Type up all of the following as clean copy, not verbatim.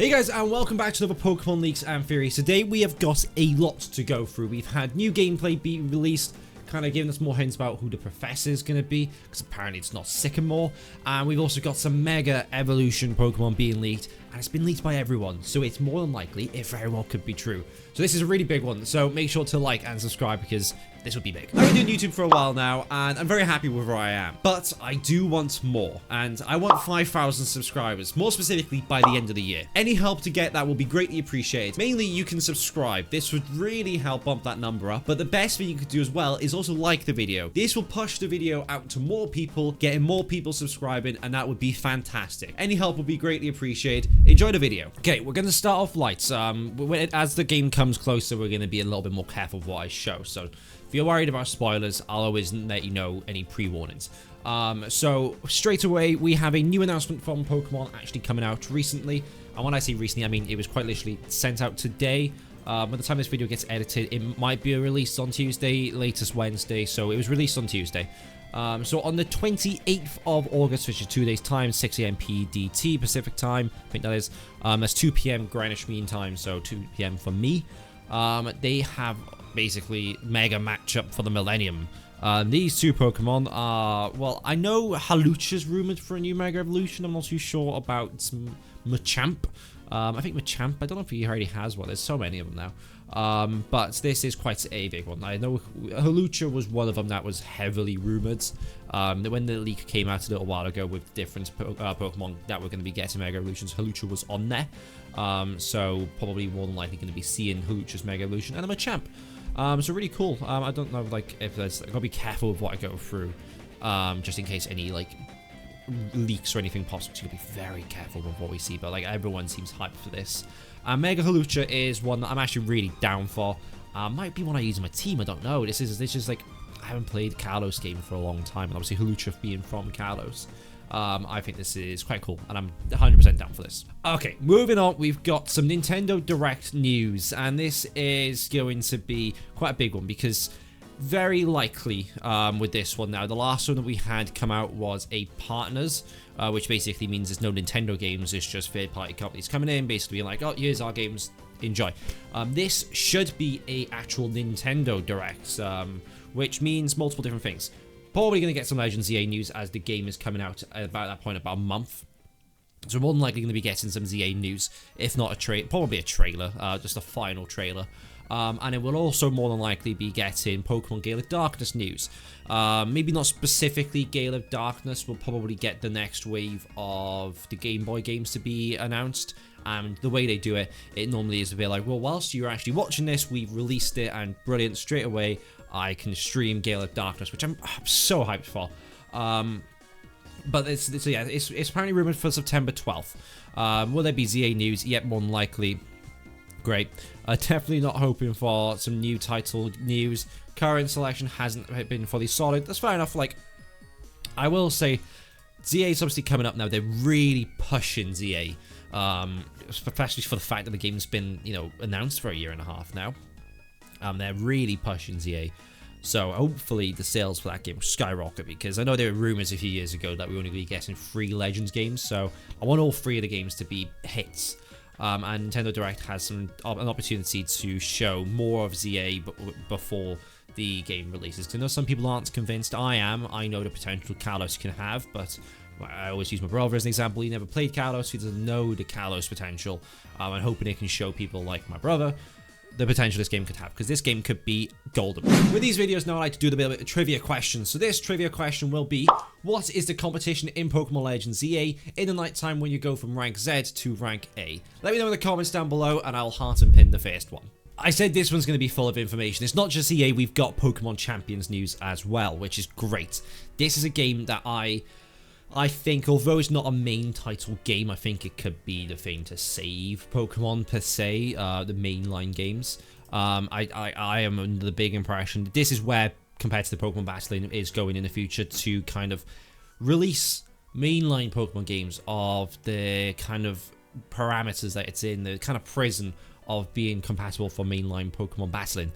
Hey guys, and welcome back to another Pokemon Leaks and Theories. Today we have got a lot to go through. We've had new gameplay be released, kind of giving us more hints about who the professor is going to be, because apparently it's not Sycamore. And we've also got some Mega Evolution Pokemon being leaked, and it's been leaked by everyone, so it's more than likely it very well could be true. So this is a really big one, so make sure to like and subscribe because this will be big. I've been doing YouTube for a while now, and I'm very happy with where I am. But I do want more, and I want 5,000 subscribers, more specifically by the end of the year. Any help to get that will be greatly appreciated. Mainly, you can subscribe. This would really help bump that number up. But the best thing you could do as well is also like the video. This will push the video out to more people, getting more people subscribing, and that would be fantastic. Any help would be greatly appreciated. Enjoy the video. Okay, we're going to start off light. As the game comes closer, we're going to be a little bit more careful with what I show. So if you're worried about spoilers, I'll always let you know any pre-warnings. So straight away, we have a new announcement from Pokemon actually coming out recently. And when I say recently, I mean it was quite literally sent out today. By the time this video gets edited, it might be released on Tuesday, latest Wednesday. So it was released on Tuesday. So on the 28th of August, which is 2 days time, 6 AM PDT Pacific time, I think that is. That's 2 PM Greenwich Mean Time, so 2 PM for me. They have basically mega matchup for the Millennium. These two Pokemon are, well, I know Hawlucha's rumored for a new Mega Evolution. I'm not too sure about Machamp. I think Machamp, I don't know if he already has one. There's so many of them now. But this is quite a big one. I know Hawlucha was one of them that was heavily rumored. When the leak came out a little while ago with different Pokemon that were going to be getting Mega Evolutions, Hawlucha was on there. So probably more than likely going to be seeing Hawlucha's Mega Evolution and a Machamp. So really cool. I don't know, like, if there's, I gotta be careful with what I go through, just in case any, like, leaks or anything pops up. So you gotta be very careful with what we see, but, like, everyone seems hyped for this. Mega Hawlucha is one that I'm actually really down for. Might be one I use in my team, I don't know. This is like, I haven't played Kalos game for a long time, and obviously Hawlucha being from Kalos. I think this is quite cool, and I'm 100% down for this. Okay, moving on, we've got some Nintendo Direct news, and this is going to be quite a big one, because very likely with this one now, the last one that we had come out was a partners, which basically means there's no Nintendo games, it's just third-party companies coming in, basically being like, oh, here's our games, enjoy. This should be a actual Nintendo Direct, which means multiple different things. Probably going to get some Legends Z-A news as the game is coming out at about that point, about a month. So we're more than likely going to be getting some Z-A news, if not probably a trailer, just a final trailer. And it will also more than likely be getting Pokemon Gale of Darkness news. Maybe not specifically Gale of Darkness, we'll probably get the next wave of the Game Boy games to be announced. And the way they do it, it normally is a bit like, well, whilst you're actually watching this, we've released it, and brilliant, straight away, I can stream Gale of Darkness, which I'm so hyped for. But it's apparently rumored for September 12th. Will there be ZA news? Yep, more than likely. Great. Definitely not hoping for some new title news. Current selection hasn't been fully solid. That's fair enough. Like, I will say, ZA is obviously coming up now. They're really pushing ZA. Especially for the fact that the game's been, you know, announced for a year and a half now. They're really pushing ZA. So hopefully the sales for that game will skyrocket, because I know there were rumors a few years ago that we were only going to be getting 3 Legends games. So I want all 3 of the games to be hits. And Nintendo Direct has an opportunity to show more of ZA before the game releases. Because I know some people aren't convinced. I am. I know the potential Kalos can have, but I always use my brother as an example. He never played Kalos. He doesn't know the Kalos potential. I'm hoping it can show people like my brother the potential this game could have, because this game could be golden. With these videos now, I like to do a bit of trivia questions. So this trivia question will be, what is the competition in Pokemon Legends Z-A in the nighttime when you go from rank Z to rank A? Let me know in the comments down below, and I'll heart and pin the first one. I said this one's going to be full of information. It's not just ZA, we've got Pokemon Champions news as well, which is great. This is a game that I think, although it's not a main title game, I think it could be the thing to save Pokemon per se, the mainline games. I am under the big impression that this is where competitive Pokemon battling is going in the future, to kind of release mainline Pokemon games of the kind of parameters that it's in, the kind of prison of being compatible for mainline Pokemon battling.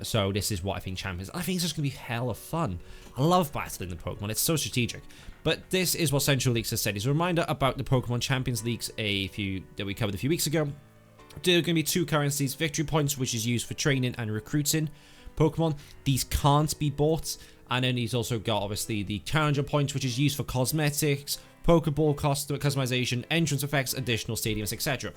So this is what I think champions. I think it's just gonna be hella fun. I love battling the Pokemon. It's so strategic. But this is what Central Leagues has said. It's a reminder about the Pokemon Champions Leagues that we covered a few weeks ago. There are going to be 2 currencies: victory points, which is used for training and recruiting Pokemon. These can't be bought. And then he's also got, obviously, the challenger points, which is used for cosmetics, Pokeball customization, entrance effects, additional stadiums, etc.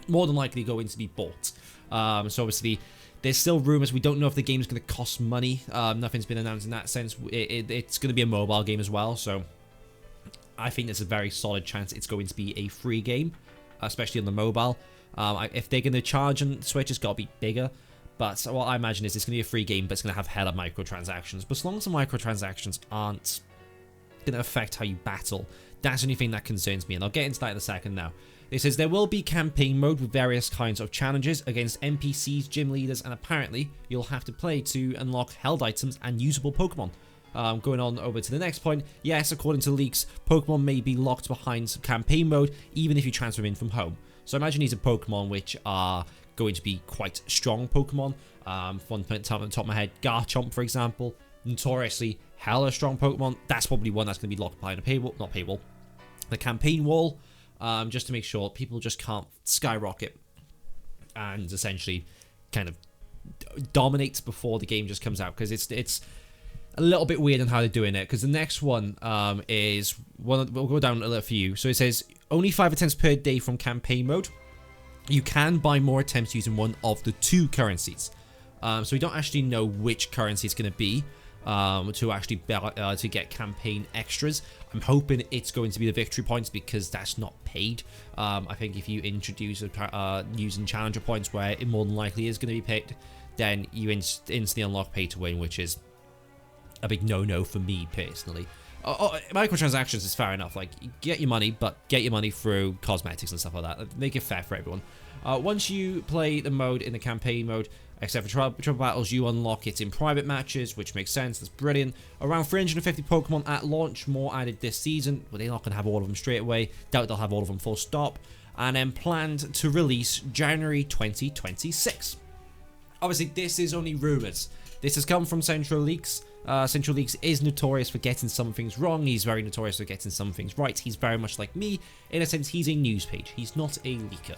More than likely going to be bought. So obviously, there's still rumors. We don't know if the game's going to cost money. Nothing's been announced in that sense. It's going to be a mobile game as well. So I think there's a very solid chance it's going to be a free game, especially on the mobile. If they're going to charge on Switch, it's got to be bigger. But what I imagine is it's going to be a free game, but it's going to have hella microtransactions. But as long as the microtransactions aren't going to affect how you battle, that's the only thing that concerns me. And I'll get into that in a second now. It says there will be campaign mode with various kinds of challenges against NPCs, gym leaders, and apparently you'll have to play to unlock held items and usable Pokemon. Going on over to the next point, yes, according to leaks, Pokemon may be locked behind campaign mode even if you transfer them in from home. So imagine these are Pokemon which are going to be quite strong Pokemon. One on the top of my head, Garchomp, for example, notoriously hella strong Pokemon. That's probably one that's going to be locked behind a paywall, the campaign wall, just to make sure people just can't skyrocket and essentially kind of dominate before the game just comes out, because it's a little bit weird on how they're doing it. Because the next one is one. We'll go down a little few. So it says only 5 attempts per day from campaign mode. You can buy more attempts using one of the 2 currencies. So we don't actually know which currency it's going to be to actually to get campaign extras. I'm hoping it's going to be the victory points, because that's not paid. I think if you introduce using challenger points, where it more than likely is going to be paid, then you instantly unlock pay to win, which is a big no-no for me personally. Microtransactions is fair enough. Like, get your money, but get your money through cosmetics and stuff like that. Make it fair for everyone. Once you play the mode in the campaign mode, except for trouble battles, you unlock it in private matches, which makes sense. That's brilliant. Around 350 Pokemon at launch, more added this season. Well, they're not going to have all of them straight away. Doubt they'll have all of them full stop. And then planned to release January 2026. Obviously, this is only rumors. This has come from Central Leagues. Central Leagues is notorious for getting some things wrong. He's very notorious for getting some things right. He's very much like me. In a sense, he's a news page. He's not a leaker.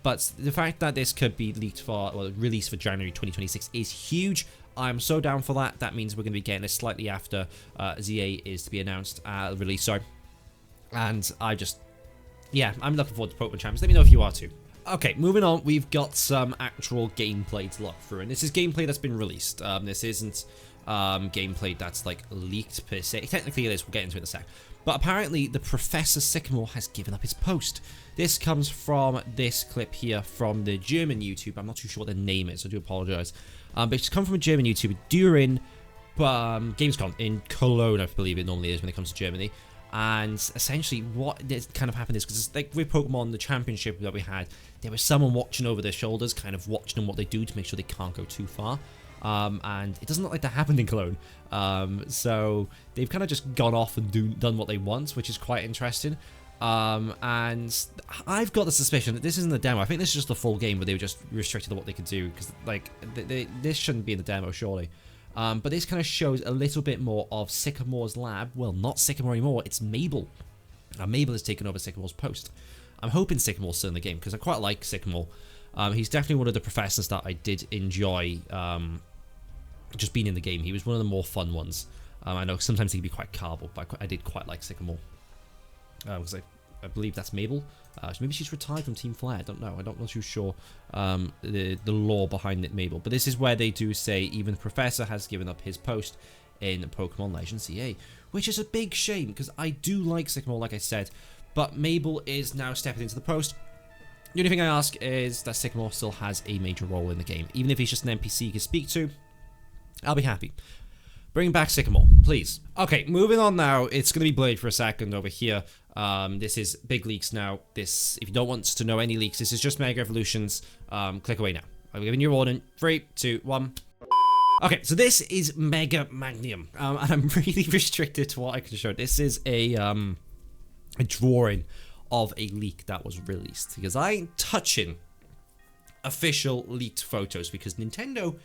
But the fact that this could be leaked for, or released for January 2026 is huge. I'm so down for that. That means we're going to be getting this slightly after Z-A is to be announced, release, sorry. And yeah, I'm looking forward to Pokemon Champions. Let me know if you are too. Okay, moving on, we've got some actual gameplay to look through, and this is gameplay that's been released. This isn't gameplay that's like leaked per se. Technically it is, we'll get into it in a sec. But apparently the Professor Sycamore has given up his post. This comes from this clip here from the German YouTube. I'm not too sure what the name is, so I do apologize. But it's come from a German YouTuber during Gamescom in Cologne, I believe it normally is when it comes to Germany. And essentially what kind of happened is, because like with Pokemon, the championship that we had, there was someone watching over their shoulders, kind of watching them what they do to make sure they can't go too far. And it doesn't look like that happened in Cologne. So they've kind of just gone off and done what they want, which is quite interesting. And I've got the suspicion that this isn't the demo. I think this is just the full game, where they were just restricted to what they could do, because like this shouldn't be in the demo, surely. But this kind of shows a little bit more of Sycamore's lab. Well, not Sycamore anymore, it's Mabel. Mabel has taken over Sycamore's post. I'm hoping Sycamore's still in the game, because I quite like Sycamore. He's definitely one of the professors that I did enjoy just being in the game. He was one of the more fun ones. I know sometimes he can be quite cardboard, but I did quite like Sycamore. Because I believe that's Mabel. Maybe she's retired from Team Flare. I don't know. I'm not too sure the lore behind it, Mabel. But this is where they do say even the Professor has given up his post in Pokémon Legends Z-A, which is a big shame, because I do like Sycamore, like I said. But Mabel is now stepping into the post. The only thing I ask is that Sycamore still has a major role in the game. Even if he's just an NPC you can speak to, I'll be happy. Bring back Sycamore, please. Okay, moving on now. It's going to be blurred for a second over here. This is big leaks now. This, if you don't want to know any leaks, this is just Mega Evolutions. Click away now. I'm giving you a warning. 3, 2, 1. Okay, so this is Mega Magnium. And I'm really restricted to what I can show. This is a drawing of a leak that was released, because I ain't touching official leaked photos, because Nintendo,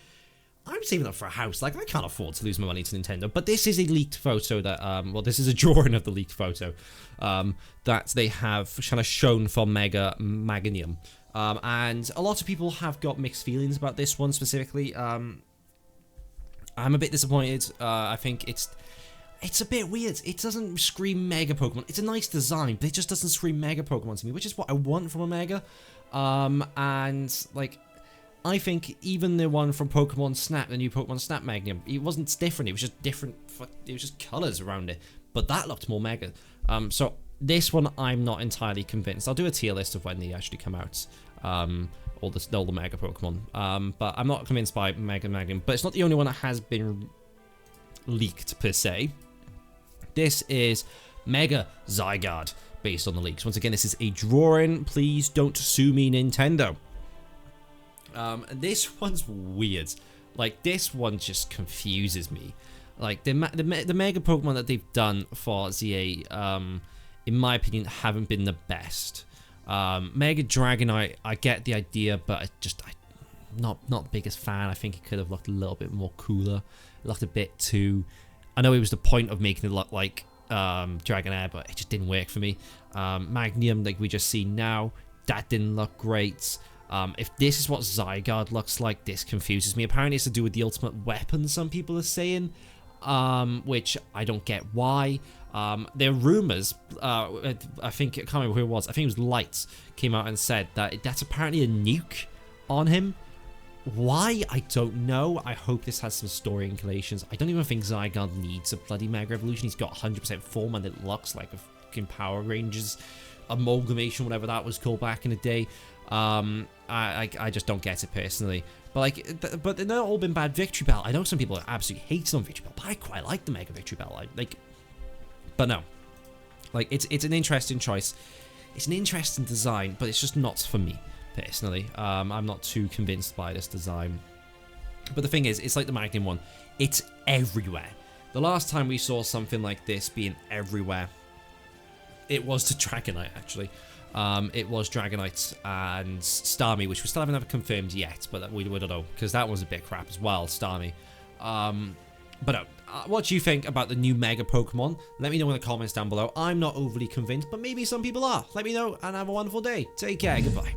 I'm saving up for a house. Like, I can't afford to lose my money to Nintendo. But this is a leaked photo that, well, this is a drawing of the leaked photo that they have kind of shown for Mega Magnum. And a lot of people have got mixed feelings about this one specifically. I'm a bit disappointed. I think it's a bit weird. It doesn't scream Mega Pokemon. It's a nice design, but it just doesn't scream Mega Pokemon to me, which is what I want from a Mega. And, like, I think even the one from Pokemon Snap, the new Pokemon Snap Magnum, it wasn't different. It was just different. It was just colors around it, but that looked more Mega. So this one, I'm not entirely convinced. I'll do a tier list of when they actually come out. All the Mega Pokemon. But I'm not convinced by Mega Magnum. But it's not the only one that has been leaked per se. This is Mega Zygarde, based on the leaks. Once again, this is a drawing. Please don't sue me, Nintendo. This one's weird. Like, this one just confuses me. Like, the Mega Pokemon that they've done for Z-A, in my opinion, haven't been the best. Mega Dragonite, I get the idea, but I'm not the biggest fan. I think it could have looked a little bit more cooler. It looked a bit too... I know it was the point of making it look like Dragonair, but it just didn't work for me. Magnum, like we just see now, that didn't look great. If this is what Zygarde looks like, this confuses me. Apparently it's to do with the ultimate weapon, some people are saying, which I don't get why. There are rumors, I think, I can't remember who it was, I think it was Lights, came out and said that that's apparently a nuke on him. Why? I don't know. I hope this has some story inclinations. I don't even think Zygarde needs a bloody Mega Evolution. He's got 100% form and it looks like a fucking Power Rangers amalgamation, whatever that was called back in the day. I just don't get it personally. But like, but they've not all been bad Victory Bell. I know some people absolutely hate on Victory Bell, but I quite like the Mega Victory Bell. But no, like it's an interesting choice. It's an interesting design, but it's just not for me personally. I'm not too convinced by this design. But the thing is, it's like the Magnum one. It's everywhere. The last time we saw something like this being everywhere, it was the Dragonite actually. It was Dragonite and Starmie, which we still haven't confirmed yet, but we don't know, because that was a bit crap as well, Starmie. But no, what do you think about the new Mega Pokemon? Let me know in the comments down below. I'm not overly convinced, but maybe some people are. Let me know, and have a wonderful day. Take care, goodbye.